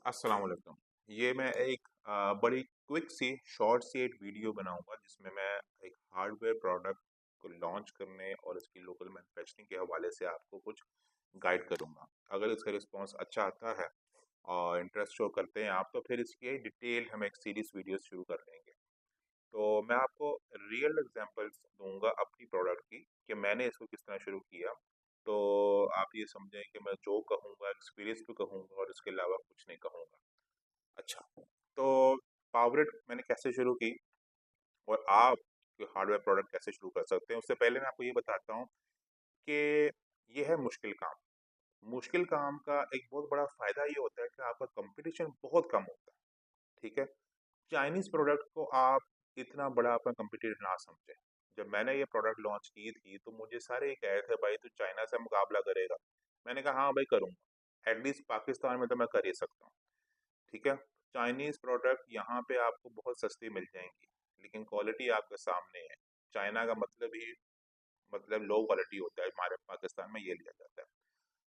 अस्सलाम वालेकुम। ये मैं एक बड़ी क्विक सी शॉर्ट सी एक वीडियो बनाऊंगा जिसमें मैं एक हार्डवेयर प्रोडक्ट को लॉन्च करने और इसकी लोकल मैन्युफैक्चरिंग के हवाले से आपको कुछ गाइड करूंगा। अगर इसका रिस्पांस अच्छा आता है और इंटरेस्ट शो करते हैं आप, तो फिर इसकी डिटेल हम एक सीरीज वीडियो शुरू कर लेंगे। तो मैं आपको रियल एग्जांपल्स दूंगा अपनी प्रोडक्ट की कि मैंने इसको किस तरह शुरू किया। तो आप ये समझें कि मैं जो कहूँगा एक्सपीरियंस भी कहूँगा और इसके अलावा कुछ नहीं कहूँगा। अच्छा, तो पावरेट मैंने कैसे शुरू की और आप हार्डवेयर प्रोडक्ट कैसे शुरू कर सकते हैं, उससे पहले मैं आपको ये बताता हूँ कि ये है मुश्किल काम। मुश्किल काम का एक बहुत बड़ा फायदा ये होता है कि आपका कंपटीशन बहुत कम होता है। ठीक है। चाइनीज प्रोडक्ट को आप इतना बड़ा अपना कंपटीटर ना समझें। जब मैंने ये प्रोडक्ट लॉन्च की थी तो मुझे सारे ये कह रहे थे, भाई तू चाइना से मुकाबला करेगा। मैंने कहा हाँ भाई करूंगा, एटलीस्ट पाकिस्तान में तो मैं कर ही सकता हूँ। ठीक है। चाइनीज प्रोडक्ट यहाँ पे आपको बहुत सस्ती मिल जाएंगी, लेकिन क्वालिटी आपके सामने है। चाइना का मतलब ही मतलब लो क्वालिटी होता है, हमारे पाकिस्तान में ये लिया जाता है।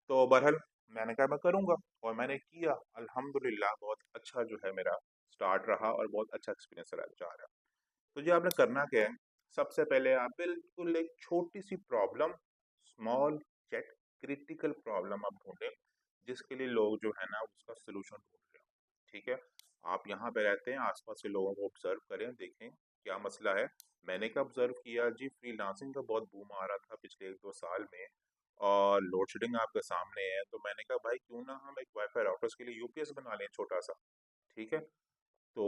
तो बहरहाल मैंने कहा मैं करूँगा, और मैंने किया। अल्हम्दुलिल्लाह बहुत अच्छा जो है मेरा स्टार्ट रहा और बहुत अच्छा एक्सपीरियंस रहा जा रहा है। तो जी आपने करना क्या है, सबसे पहले आप बिल्कुल एक छोटी सी problem, small check critical problem आप ढूंढें जिसके लिए लोग जो है ना उसका सोल्यूशन ढूंढ रहे हो। ठीक है। आप यहाँ पे रहते हैं, आसपास के लोगों को ऑब्जर्व करें, देखें क्या मसला है। मैंने क्या ऑब्जर्व किया जी, फ्रीलांसिंग का बहुत बूम आ रहा था पिछले 1-2 साल में, और लोड शेडिंग आपके सामने है। तो मैंने कहा भाई क्यों ना हम एक वाईफाई राउटर्स के लिए यूपीएस बना लें छोटा सा। ठीक है। तो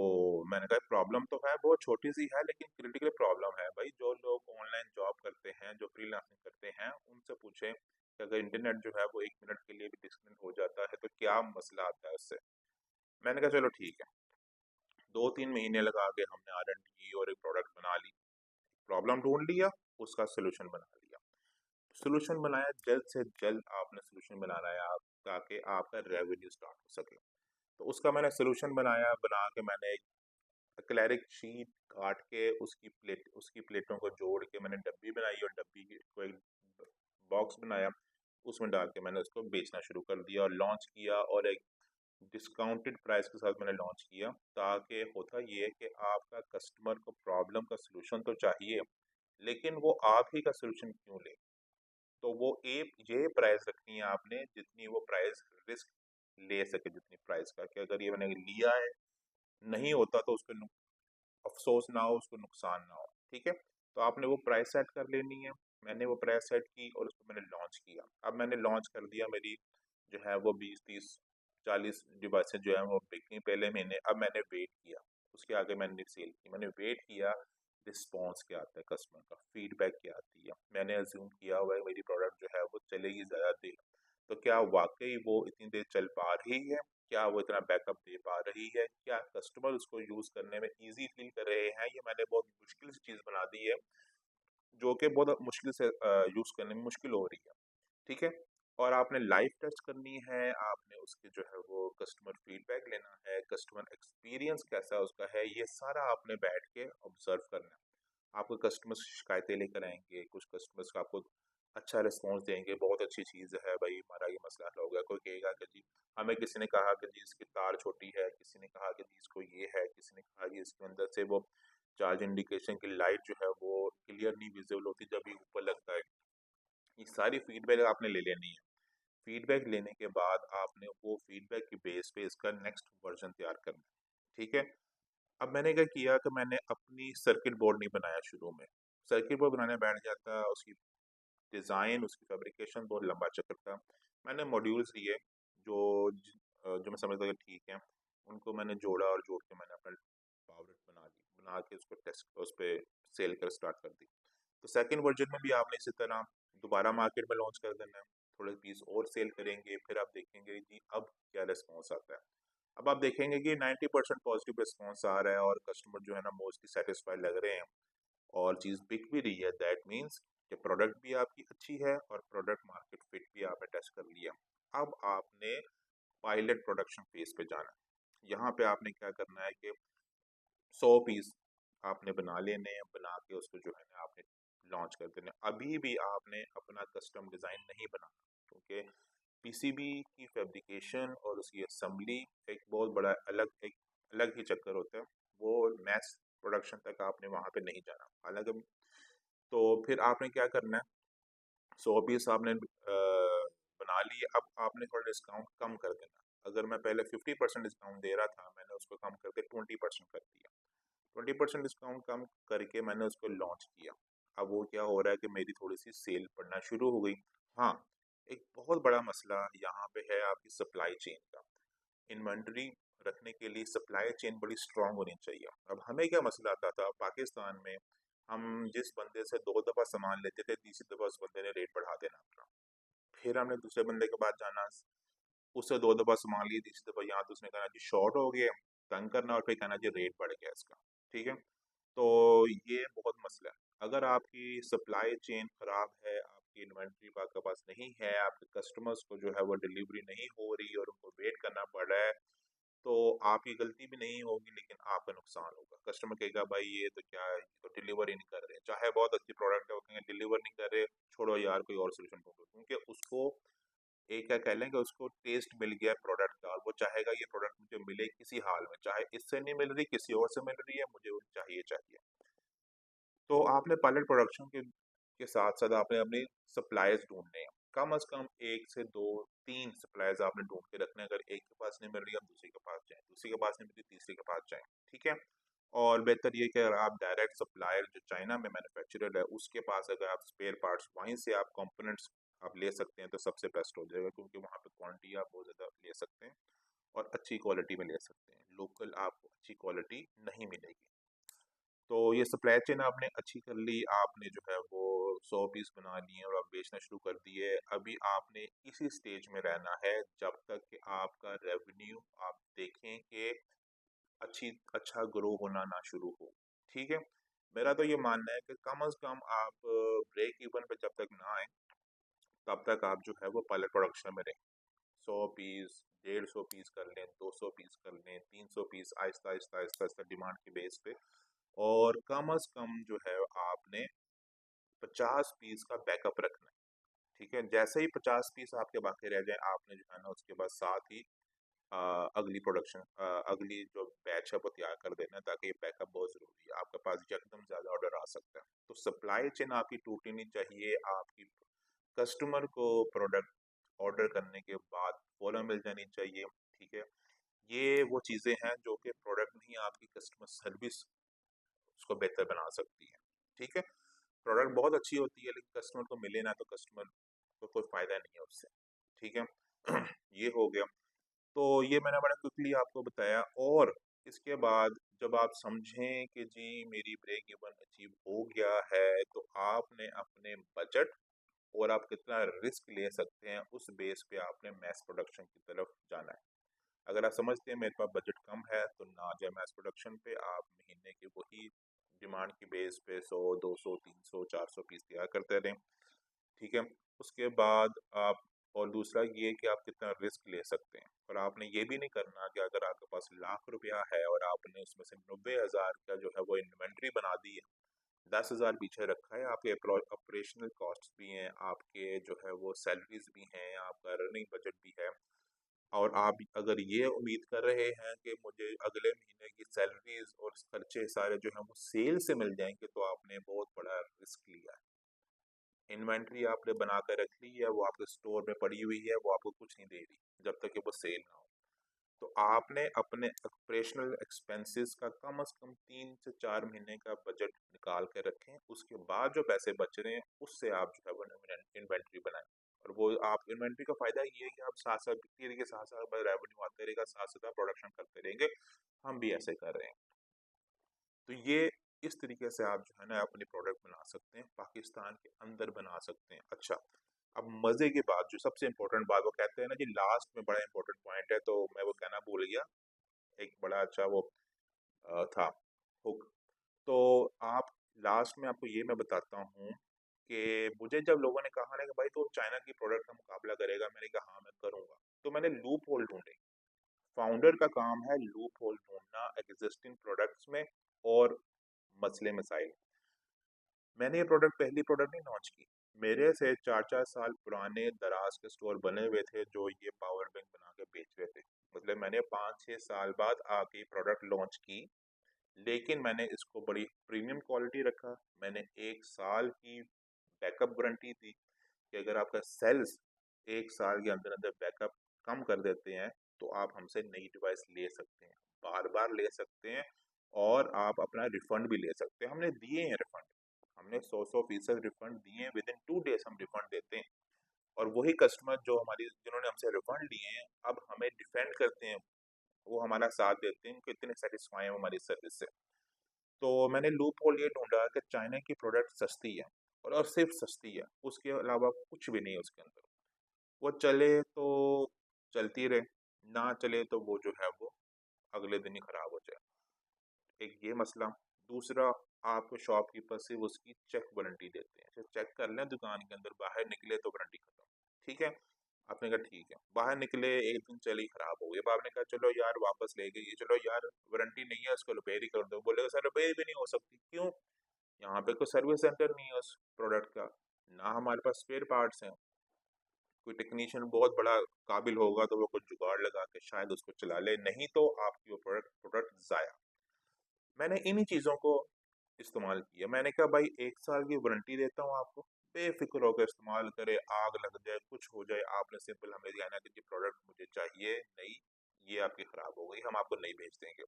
मैंने कहा प्रॉब्लम तो है, बहुत छोटी सी है, लेकिन क्रिटिकल प्रॉब्लम है भाई। जो लोग ऑनलाइन जॉब करते हैं, जो फ्रीलांसिंग करते हैं, उनसे पूछें कि अगर इंटरनेट जो है वो 1 मिनट के लिए भी डिस्कनेक्ट हो जाता है तो क्या मसला आता है उससे। मैंने कहा चलो ठीक है। 2-3 महीने लगा के हमने R&D की और एक प्रोडक्ट बना ली। प्रॉब्लम ढूंढ लिया, उसका सोल्यूशन बना लिया। सोल्यूशन बनाया, जल्द से जल्द आपने सोल्यूशन बनाना है आप, ताकि आपका रेवेन्यू स्टार्ट हो सके। तो उसका मैंने सोल्यूशन बनाया, बना के मैंने एक एक्रेलिक शीट काट के उसकी प्लेटों को जोड़ के मैंने डब्बी बनाई, और को एक बॉक्स बनाया। उसमें डाल के मैंने उसको बेचना शुरू कर दिया और लॉन्च किया, और एक डिस्काउंटेड प्राइस के साथ मैंने लॉन्च किया। ताकि होता ये है कि आपका कस्टमर को प्रॉब्लम का सोल्यूशन तो चाहिए, लेकिन वो आप ही का सोल्यूशन क्यों ले। तो वो एक ये प्राइस रखनी है आपने जितनी वो प्राइस रिस्क ले सके, जितनी प्राइस का, कि अगर ये मैंने लिया है नहीं होता तो उसको अफसोस ना हो, उसको नुकसान ना हो। ठीक है। तो आपने वो प्राइस सेट कर लेनी है। मैंने वो प्राइस सेट की और उसको मैंने लॉन्च किया। अब मैंने लॉन्च कर दिया, मेरी जो है वो 20-30-40 डिवाइसेज जो है वो बिकी पहले महीने। अब मैंने वेट किया, उसके आगे मैंने सेल की, मैंने वेट किया रिस्पॉन्स क्या आता है, कस्टमर का फीडबैक क्या आती है। मैंने अज्यूम किया हुआ है मेरी प्रोडक्ट जो है वो चलेगी ज़्यादा देर, तो क्या वाकई वो इतनी देर चल पा रही है, क्या वो इतना बैकअप दे पा रही है, क्या कस्टमर उसको यूज़ करने में ईजी फील कर रहे हैं। ये मैंने बहुत मुश्किल से चीज़ बना दी है, जो कि बहुत मुश्किल से यूज़ करने में मुश्किल हो रही है। ठीक है। और आपने लाइव टेस्ट करनी है, आपने उसके जो है वो कस्टमर फीडबैक लेना है, कस्टमर एक्सपीरियंस कैसा उसका है, ये सारा आपने बैठ के ऑब्जर्व करना है। आपको कस्टमर्स शिकायतें लेकर आएंगे, कुछ कस्टमर्स का आपको अच्छा रिस्पॉन्स देंगे, बहुत अच्छी चीज़ है भाई, हमारा ये मसला हल हो गया। कोई कहेगा कि जी हमें किसी ने कहा कि जी इसकी तार छोटी है, किसी ने कहा कि जी इसको ये है, किसी ने कहा कि इसके अंदर से वो चार्ज इंडिकेशन की लाइट जो है वो क्लियर नहीं विजिबल होती जब ये ऊपर लगता है। ये सारी फीडबैक आपने ले लेनी है। फीडबैक लेने के बाद आपने वो फीडबैक की बेस पे इसका नेक्स्ट वर्जन तैयार करना है। ठीक है। अब मैंने क्या किया कि मैंने अपनी सर्किट बोर्ड नहीं बनाया शुरू में। सर्किट बोर्ड बनाने बैठ जाता, उसकी डिज़ाइन, उसकी फैब्रिकेशन बहुत लंबा चक्कर था। मैंने मॉड्यूल्स लिए जो जो मैं समझता था कि ठीक है, उनको मैंने जोड़ा और जोड़ के मैंने अपना पावरेट बना ली, बना के उसको टेस्ट उस पर सेल कर स्टार्ट कर दी। तो सेकंड वर्जन में भी आपने इसी तरह दोबारा मार्केट में लॉन्च कर देना है। थोड़े पीस और सेल करेंगे, फिर आप देखेंगे जी अब क्या रिस्पॉन्स आता है। अब आप देखेंगे कि 90% पॉजिटिव रिस्पॉन्स आ रहा है और कस्टमर जो है ना मोस्टली सेटिस्फाइड लग रहे हैं, और चीज़ बिक भी रही है। दैट मीन्स कि प्रोडक्ट भी आपकी अच्छी है और प्रोडक्ट मार्केट फिट भी आपने टेस्ट कर लिया। अब आपने पायलट प्रोडक्शन फेज पे जाना है। यहाँ पे आपने क्या करना है कि 100 पीस आपने बना लेने हैं, बना के उसको जो है ना आपने लॉन्च कर देना है। अभी भी आपने अपना कस्टम डिज़ाइन नहीं बनाना, क्योंकि पीसीबी की फैब्रिकेशन और उसकी असेंबली एक बहुत बड़ा अलग ही चक्कर होता है। वो मैस प्रोडक्शन तक आपने वहाँ पे नहीं जाना। हालांकि तो फिर आपने क्या करना है, 100 पीस आपने बना लिए। अब आपने थोड़ा डिस्काउंट कम कर देना। अगर मैं पहले 50% डिस्काउंट दे रहा था, मैंने उसको कम करके 20% कर दिया। 20% डिस्काउंट कम करके मैंने उसको लॉन्च किया। अब वो क्या हो रहा है कि मेरी थोड़ी सी सेल बढ़ना शुरू हो गई। हाँ, एक बहुत बड़ा मसला यहाँ पे है आपकी सप्लाई चेन का। इन्वेंटरी रखने के लिए सप्लाई चेन बड़ी स्ट्रांग होनी चाहिए। अब हमें क्या मसला आता था पाकिस्तान में, हम जिस बंदे से 2 दफ़ा सामान लेते थे, तीसरी दफ़ा उस बंदे ने रेट बढ़ा देना अपना। फिर हमने दूसरे बंदे के पास जाना, उससे 2 दफ़ा सामान लिए, तीसरी दफ़ा यहाँ तो उसने कहना जी शॉर्ट हो गया, तंग करना, और फिर कहना जी रेट बढ़ गया इसका। ठीक है, तो ये बहुत मसला है। अगर आपकी सप्लाई चेन खराब है, आपकी इन्वेंट्री आपके पास नहीं है, आपके कस्टमर्स को जो है वो डिलीवरी नहीं हो रही और उनको वेट करना पड़ रहा है, तो आपकी गलती भी नहीं होगी लेकिन आपका नुकसान होगा। कस्टमर कहेगा भाई ये तो क्या है, ये तो डिलीवर ही नहीं कर रहे, चाहे बहुत अच्छी प्रोडक्ट है, वो कहेंगे डिलीवर नहीं कर रहे, छोड़ो यार कोई और सोल्यूशन ढूंढो। क्योंकि उसको एक क्या कह लें कि उसको टेस्ट मिल गया प्रोडक्ट का, और वो चाहेगा ये प्रोडक्ट मुझे मिले किसी हाल में, चाहे इससे नहीं मिल रही किसी और से मिल रही है, मुझे वो चाहिए चाहिए। तो आपने पायलट प्रोडक्शन के साथ साथ आपने अपनी सप्लायर्स ढूंढने हैं। कम से कम 1 से 2 3 सप्लायर्स आपने ढूंढ के रखने हैं। अगर एक के पास नहीं मिल रही, आप दूसरे के पास जाएं, दूसरे के पास नहीं मिल रही, तीसरे के पास जाएं। ठीक है, और बेहतर ये कि अगर आप डायरेक्ट सप्लायर जो चाइना में मैन्युफैक्चरर है उसके पास अगर आप स्पेयर पार्ट्स वहीं से आप कंपोनेंट्स आप ले सकते हैं तो सबसे बेस्ट हो जाएगा, क्योंकि वहाँ पे क्वांटिटी आप बहुत ज़्यादा ले सकते हैं और अच्छी क्वालिटी में ले सकते हैं। लोकल आपको अच्छी क्वालिटी नहीं मिलेगी। तो ये सप्लाई चेन आपने अच्छी कर ली, आपने जो है वो 100 पीस बना लिए और आप बेचना शुरू कर दिए। अभी आपने इसी स्टेज में रहना है जब तक कि आपका रेवेन्यू आप देखें कि अच्छा ग्रो होना ना शुरू हो। ठीक है, मेरा तो ये मानना है कि कम से कम आप ब्रेक इवन पे जब तक ना आए तब तक आप जो है वो पायलट प्रोडक्शन में रहें। 100 पीस, 150 पीस कर लें, 200 पीस कर लें, 300 पीस, आहिस्ता आहिस्ता आहिस्ता आहिस्ता डिमांड की बेस पे। और कम से कम जो है आपने 50 पीस का बैकअप रखना है। ठीक है, जैसे ही 50 पीस आपके बाकी रह जाए, आपने जो है ना उसके बाद साथ ही अगली जो बैच है वो तैयार कर देना है, ताकि ये बैकअप बहुत ज़रूरी है। आपके पास एकदम ज़्यादा ऑर्डर आ सकता है, तो सप्लाई चेन आपकी टूटनी नहीं चाहिए। आपकी कस्टमर को प्रोडक्ट ऑर्डर करने के बाद फौरन मिल जानी चाहिए। ठीक है, ये वो चीज़ें हैं जो कि प्रोडक्ट नहीं, आपकी कस्टमर सर्विस उसको बेहतर बना सकती है। ठीक है, प्रोडक्ट बहुत अच्छी होती है लेकिन कस्टमर को मिले ना, तो कस्टमर को कोई फ़ायदा नहीं है उससे। ठीक है, ये हो गया। तो ये मैंने बड़ा क्विकली आपको बताया। और इसके बाद जब आप समझें कि जी मेरी ब्रेक इवन अचीव हो गया है, तो आपने अपने बजट और आप कितना रिस्क ले सकते हैं उस बेस पे आपने मैस प्रोडक्शन की तरफ जाना है। अगर आप समझते हैं मेरे पास बजट कम है, तो ना जाए मैस प्रोडक्शन पे, आप महीने के वही डिमांड की बेस पे 100 200 300 400 पीस तैयार करते रहें। ठीक है, उसके बाद आप, और दूसरा ये कि आप कितना रिस्क ले सकते हैं। और आपने ये भी नहीं करना कि अगर आपके पास लाख रुपया है और आपने उसमें से 90,000 का जो है वो इन्वेंट्री बना दी है, 10,000 पीछे रखा है, आपके ऑपरेशनल कॉस्ट भी हैं, आपके जो है वो सैलरीज भी हैं, आपका रनिंग बजट भी है, और आप अगर ये उम्मीद कर रहे हैं कि मुझे अगले महीने की सैलरीज और खर्चे सारे जो हैं वो सेल से मिल जाएंगे, तो आपने बहुत बड़ा रिस्क लिया है। इन्वेंट्री आपने बना कर रख ली है, वो आपके स्टोर में पड़ी हुई है, वो आपको कुछ नहीं दे रही जब तक कि वो सेल ना हो। तो आपने अपने ऑपरेशनल एक्सपेंसेस का कम से कम 3 से 4 महीने का बजट निकाल के रखें। उसके बाद जो पैसे बच रहे हैं उससे आप जो है वो इन्वेंट्री बनाएं। और वो आप इन्वेंट्री का फायदा ये है कि आप साथ साथ बिक्री रहेंगे, साथ साथ रेवेन्यू आते रहेगा, साथ साथ प्रोडक्शन करते रहेंगे। हम भी ऐसे कर रहे हैं। तो ये इस तरीके से आप जो है ना अपनी प्रोडक्ट बना सकते हैं, पाकिस्तान के अंदर बना सकते हैं। अच्छा, अब मज़े की बात, जो सबसे इम्पोर्टेंट बात, वो कहते हैं ना जी लास्ट में बड़ा इंपॉर्टेंट पॉइंट है, तो मैं वो कहना भूल गया। एक बड़ा अच्छा वो था हुक। तो आप लास्ट में आपको ये मैं बताता हूँ कि मुझे जब लोगों ने कहा ना कि भाई तो चाइना की प्रोडक्ट का मुकाबला करेगा, मैंने कहा हाँ मैं करूँगा। तो मैंने लूप होल ढूंढे। फाउंडर का काम है लूप होल ढूंढना एग्जिस्टिंग प्रोडक्ट्स में और मसले मसाइल। मैंने ये प्रोडक्ट पहली प्रोडक्ट नहीं लॉन्च की, मेरे से 4-4 साल पुराने दराज के स्टोर बने हुए थे जो ये पावर बैंक बना के बेच रहे थे। मतलब मैंने 5-6 साल बाद आके प्रोडक्ट लॉन्च की, लेकिन मैंने इसको बड़ी प्रीमियम क्वालिटी रखा। मैंने 1 साल की बैकअप गारंटी दी कि अगर आपका सेल्स 1 साल के अंदर-अंदर बैकअप कम कर देते हैं, तो आप हमसे नई डिवाइस ले सकते हैं, बार-बार ले सकते हैं और आप अपना रिफंड भी ले सकते हैं। हमने दिए हैं रिफंड, हमने 100% रिफंड दिए हैं, विदिन 2 डेज़ हम रिफंड देते हैं। और वही कस्टमर जो हमारी जिन्होंने हमसे रिफंड लिए हैं, अब हमें डिफेंड करते हैं, वो हमारा साथ देते हैं, उनको इतने सेटिस्फाई हैं हमारी सर्विस से। तो मैंने लूप होल ये ढूँढा कि चाइना की प्रोडक्ट सस्ती है और सिर्फ़ सस्ती है, उसके अलावा कुछ भी नहीं है उसके अंदर। वो चले तो चलती रहे, ना चले तो वो जो है वो अगले दिन ही खराब हो जाए। एक ये मसला। दूसरा, आपको शॉपकीपर सिर्फ़ उसकी चेक वारंटी देते हैं। अच्छा चेक कर लें दुकान के अंदर, बाहर निकले तो वारंटी खत्म। ठीक है? आपने कहा ठीक है। बाहर निकले 1 दिन चली खराब हो गई। अब आपने कहा चलो यार वापस ले गई, चलो यार वारंटी नहीं है उसको रिपेयर ही कर दो। बोलेगा सर रिपेयर भी नहीं हो सकती। क्यों? यहाँ पे कोई सर्विस सेंटर नहीं है उस प्रोडक्ट का, ना हमारे पास स्पेयर पार्ट्स हैं। कोई टेक्नीशियन बहुत बड़ा काबिल होगा तो वो कुछ जुगाड़ लगा के शायद उसको चला ले, नहीं तो आपकी वो प्रोडक्ट प्रोडक्ट ज़ाया। मैंने इन्हीं चीज़ों को इस्तेमाल किया। मैंने कहा भाई 1 साल की वारंटी देता हूँ आपको, बेफ़िक्र होकर इस्तेमाल करें, आग लग जाए, कुछ हो जाए, आपने सिंपल हमें कहना है कि ये प्रोडक्ट मुझे चाहिए नई, ये आपकी ख़राब हो गई, हम आपको नई भेज देंगे।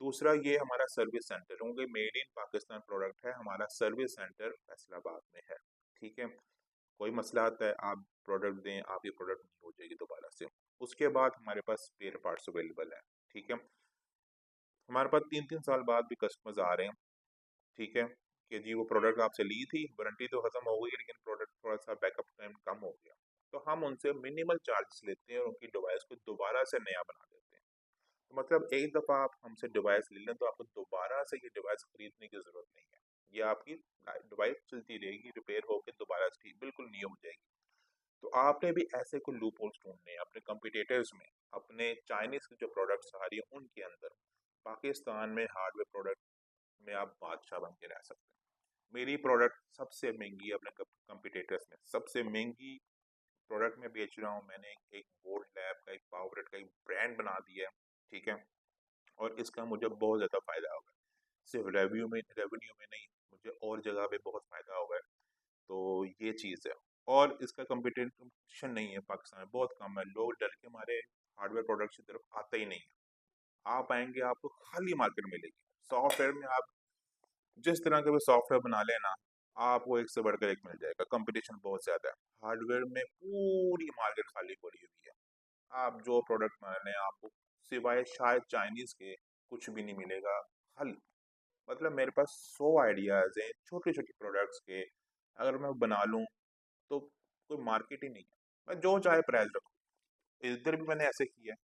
दूसरा ये हमारा सर्विस सेंटर, क्योंकि मेड इन पाकिस्तान प्रोडक्ट है, हमारा सर्विस सेंटर फैसलाबाद में है। ठीक है? कोई मसला आता है, आप प्रोडक्ट दें, आपकी प्रोडक्ट नहीं हो जाएगी दोबारा से। उसके बाद हमारे पास स्पेयर पार्ट्स अवेलेबल है। ठीक है? हमारे पास 3-3 साल बाद भी कस्टमर्स आ रहे हैं। ठीक है? कि जी वो प्रोडक्ट आपसे ली थी, वारंटी तो खत्म हो गई लेकिन प्रोडक्ट थोड़ा-सा बैकअप टाइम कम हो गया। तो हम उनसे मिनिमल चार्जेस लेते हैं और उनकी डिवाइस को दोबारा से नया बना देते हैं। तो मतलब एक दफ़ा आप हमसे डिवाइस ले लें तो आपको दोबारा से ये डिवाइस खरीदने की ज़रूरत नहीं है। ये आपकी डिवाइस चलती रहेगी, रिपेयर होके दोबारा से ठीक बिल्कुल न्यू हो जाएगी। तो आपने भी ऐसे कोई लूप होल्स ढूँढने हैं अपने कॉम्पिटिटर्स में, अपने चाइनीज़ की जो प्रोडक्ट्स आ रही हैं उनके अंदर। पाकिस्तान में हार्डवेयर प्रोडक्ट में आप बादशाह बन के रह सकते हैं। मेरी प्रोडक्ट सबसे महंगी है अपने कंपटीटर्स में, सबसे महंगी प्रोडक्ट मैं बेच रहा हूँ। मैंने एक बोट लैब का, एक पावरग्रिड का एक ब्रांड बना दिया है। ठीक है? और इसका मुझे बहुत ज़्यादा फ़ायदा होगा। सिर्फ रेवेन्यू में नहीं, मुझे और जगह पे बहुत फ़ायदा होगा है। तो ये चीज़ है। और इसका कंपटीशन नहीं है पाकिस्तान में, बहुत कम है। लोग डर के मारे हार्डवेयर प्रोडक्ट्स की तरफ आते ही नहीं है। आप आएंगे आपको खाली मार्केट मिलेगी। सॉफ्टवेयर में आप जिस तरह के भी सॉफ्टवेयर बना लेना, आपको एक से बढ़कर एक मिल जाएगा। कंपटीशन बहुत ज़्यादा है। हार्डवेयर में पूरी मार्केट खाली पड़ी हुई है। आप जो प्रोडक्ट बना लें, आपको सिवाय शायद चाइनीज़ के कुछ भी नहीं मिलेगा। खाली मतलब मेरे पास 100 आइडियाज़ हैं छोटी-छोटी प्रोडक्ट्स के, अगर मैं बना लूँ तो कोई मार्केट ही नहीं है। मैं जो चाहे प्राइस रखूँ। इधर भी मैंने ऐसे किया है।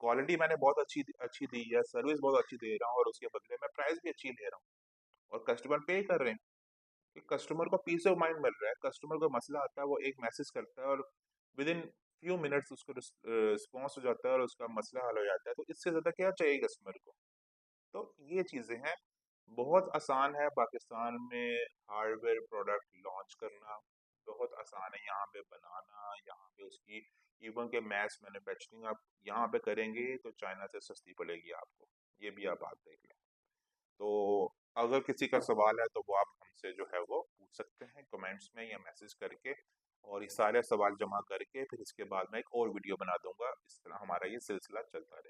क्वालिटी मैंने बहुत अच्छी अच्छी दी है, सर्विस बहुत अच्छी दे रहा हूँ और उसके बदले में प्राइस भी अच्छी ले रहा हूँ और कस्टमर पे कर रहे हैं। कि कस्टमर को पीस ऑफ माइंड मिल रहा है। कस्टमर को मसला आता है, वो एक मैसेज करता है और विद इन फ्यू मिनट्स उसको रिस्पॉन्स हो जाता है और उसका मसला हल हो जाता है। तो इससे ज़्यादा क्या चाहिए कस्टमर को? तो ये चीज़ें हैं। बहुत आसान है पाकिस्तान में हार्डवेयर प्रोडक्ट लॉन्च करना, बहुत आसान है यहाँ पे बनाना, यहाँ पे उसकी इवन के मैस मैन्युफैक्चरिंग आप यहाँ पे करेंगे तो चाइना से सस्ती पड़ेगी आपको। ये भी आप बात देख लें। तो अगर किसी का सवाल है तो वो आप हमसे जो है वो पूछ सकते हैं कमेंट्स में या मैसेज करके, और ये सारे सवाल जमा करके फिर इसके बाद मैं एक और वीडियो बना दूंगा। इस तरह हमारा ये सिलसिला चलता रहेगा।